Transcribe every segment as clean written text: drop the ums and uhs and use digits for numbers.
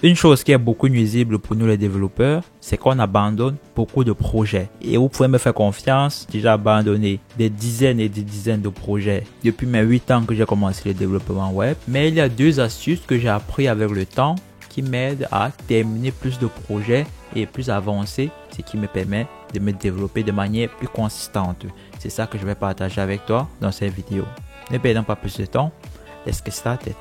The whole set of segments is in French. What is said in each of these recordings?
Une chose qui est beaucoup nuisible pour nous les développeurs, c'est qu'on abandonne beaucoup de projets. Et vous pouvez me faire confiance, j'ai abandonné des dizaines et des dizaines de projets depuis mes 8 ans que j'ai commencé le développement web. Mais il y a 2 astuces que j'ai appris avec le temps qui m'aident à terminer plus de projets et plus avancer, ce qui me permet de me développer de manière plus consistante. C'est ça que je vais partager avec toi dans cette vidéo. Ne perdons pas plus de temps, let's get started.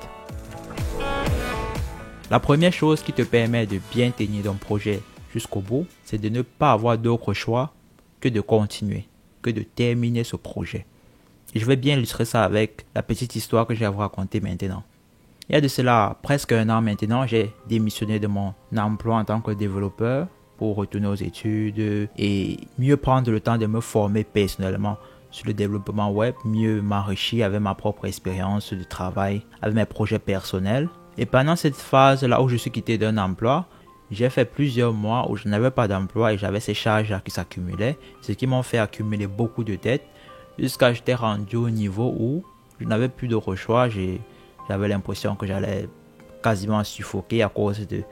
La première chose qui te permet de bien tenir ton projet jusqu'au bout, c'est de ne pas avoir d'autre choix que de continuer, que de terminer ce projet. Et je vais bien illustrer ça avec la petite histoire que je vais vous raconter maintenant. Il y a de cela presque 1 an maintenant, j'ai démissionné de mon emploi en tant que développeur pour retourner aux études et mieux prendre le temps de me former personnellement sur le développement web, mieux m'enrichir avec ma propre expérience de travail, avec mes projets personnels. Et pendant cette phase-là où je suis quitté d'un emploi, j'ai fait plusieurs mois où je n'avais pas d'emploi et j'avais ces charges qui s'accumulaient, ce qui m'ont fait accumuler beaucoup de dettes jusqu'à j'étais rendu au niveau où je n'avais plus d'autre choix. J'avais l'impression que j'allais quasiment suffoquer à cause de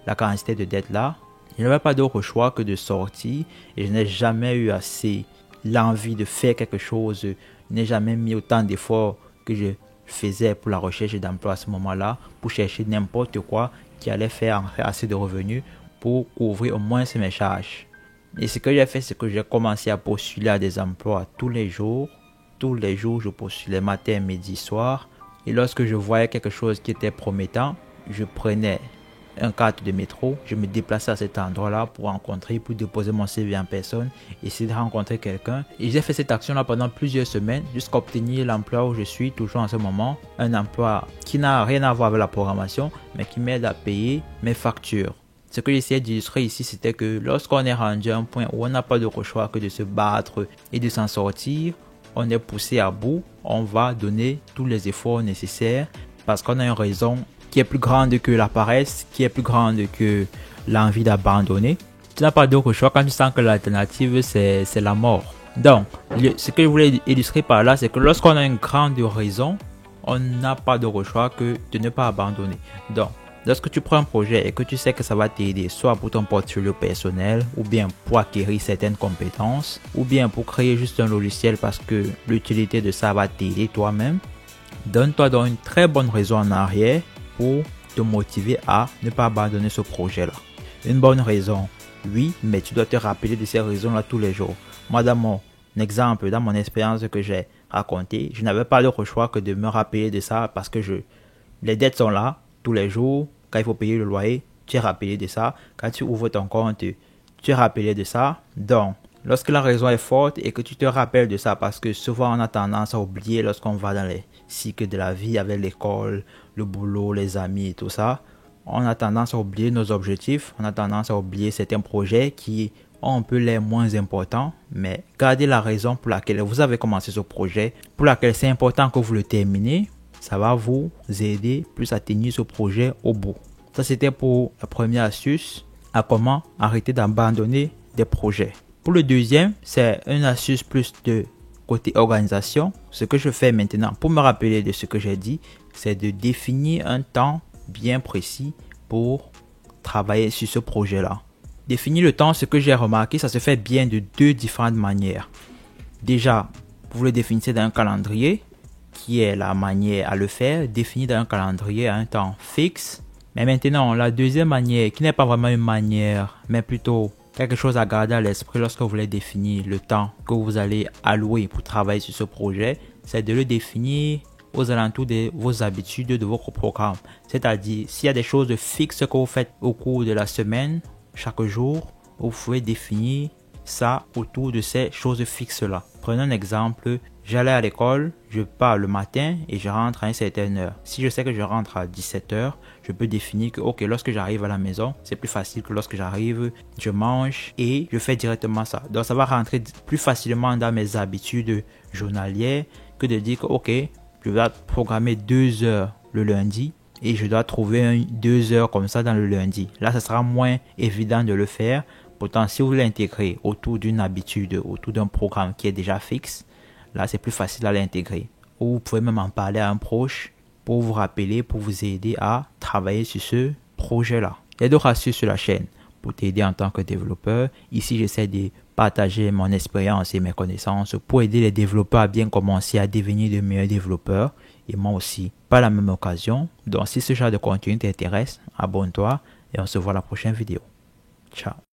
la quantité de dettes là. Je n'avais pas d'autre choix que de sortir et je n'ai jamais eu assez l'envie de faire quelque chose. Je n'ai jamais mis autant d'efforts que je faisais pour la recherche d'emploi à ce moment-là, pour chercher n'importe quoi qui allait faire assez de revenus pour couvrir au moins mes charges. Et ce que j'ai fait, c'est que j'ai commencé à postuler à des emplois tous les jours. Tous les jours, je postulais matin, midi, soir. Et lorsque je voyais quelque chose qui était promettant, je prenais un carte de métro, je me déplaçais à cet endroit-là pour rencontrer, pour déposer mon CV en personne, essayer de rencontrer quelqu'un. Et j'ai fait cette action-là pendant plusieurs semaines jusqu'à obtenir l'emploi où je suis toujours en ce moment. Un emploi qui n'a rien à voir avec la programmation, mais qui m'aide à payer mes factures. Ce que j'essayais d'illustrer ici, c'était que lorsqu'on est rendu à un point où on n'a pas d'autre choix que de se battre et de s'en sortir, on est poussé à bout, on va donner tous les efforts nécessaires parce qu'on a une raison qui est plus grande que la paresse, qui est plus grande que l'envie d'abandonner. Tu n'as pas d'autre choix quand tu sens que l'alternative c'est la mort. Donc, ce que je voulais illustrer par là, c'est que lorsqu'on a une grande raison, on n'a pas d'autre choix que de ne pas abandonner. Donc, lorsque tu prends un projet et que tu sais que ça va t'aider, soit pour ton portfolio personnel, ou bien pour acquérir certaines compétences, ou bien pour créer juste un logiciel parce que l'utilité de ça va t'aider toi-même, donne-toi donc une très bonne raison en arrière pour te motiver à ne pas abandonner ce projet-là. Une bonne raison, oui, mais tu dois te rappeler de ces raisons-là tous les jours. Moi, dans mon exemple, dans mon expérience que j'ai racontée, je n'avais pas d'autre choix que de me rappeler de ça parce que les dettes sont là tous les jours. Quand il faut payer le loyer, tu es rappelé de ça. Quand tu ouvres ton compte, tu es rappelé de ça. Donc, lorsque la raison est forte et que tu te rappelles de ça, parce que souvent on a tendance à oublier lorsqu'on va dans les cycles de la vie avec l'école, le boulot, les amis et tout ça, on a tendance à oublier nos objectifs, on a tendance à oublier certains projets qui ont un peu les moins importants, mais gardez la raison pour laquelle vous avez commencé ce projet, pour laquelle c'est important que vous le terminez. Ça va vous aider plus à tenir ce projet au bout. Ça, c'était pour la première astuce à comment arrêter d'abandonner des projets. Pour le deuxième, c'est une astuce plus de côté organisation. Ce que je fais maintenant pour me rappeler de ce que j'ai dit, c'est de définir un temps bien précis pour travailler sur ce projet-là. Définir le temps, ce que j'ai remarqué, ça se fait bien de 2 différentes manières. Déjà, vous le définissez dans un calendrier, qui est la manière à le faire, définir dans un calendrier à un temps fixe. Mais maintenant, la deuxième manière, qui n'est pas vraiment une manière, mais plutôt quelque chose à garder à l'esprit lorsque vous voulez définir le temps que vous allez allouer pour travailler sur ce projet, c'est de le définir aux alentours de vos habitudes, de votre programme. C'est-à-dire, s'il y a des choses fixes que vous faites au cours de la semaine, chaque jour, vous pouvez définir ça autour de ces choses fixes-là. Prenons un exemple, j'allais à l'école, je pars le matin et je rentre à une certaine heure. Si je sais que je rentre à 17 h, je peux définir que ok, lorsque j'arrive à la maison, c'est plus facile que lorsque j'arrive, je mange et je fais directement ça. Donc ça va rentrer plus facilement dans mes habitudes journalières que de dire que ok, je vais programmer 2 heures le lundi et je dois trouver 2 heures comme ça dans le lundi. Là, ça sera moins évident de le faire. Pourtant, si vous l'intégrer autour d'une habitude, autour d'un programme qui est déjà fixe, là, c'est plus facile à l'intégrer. Ou vous pouvez même en parler à un proche pour vous rappeler, pour vous aider à travailler sur ce projet-là. Il y a d'autres astuces sur la chaîne pour t'aider en tant que développeur. Ici, j'essaie de partager mon expérience et mes connaissances pour aider les développeurs à bien commencer à devenir de meilleurs développeurs et moi aussi, par la même occasion. Donc, si ce genre de contenu t'intéresse, abonne-toi et on se voit à la prochaine vidéo. Ciao.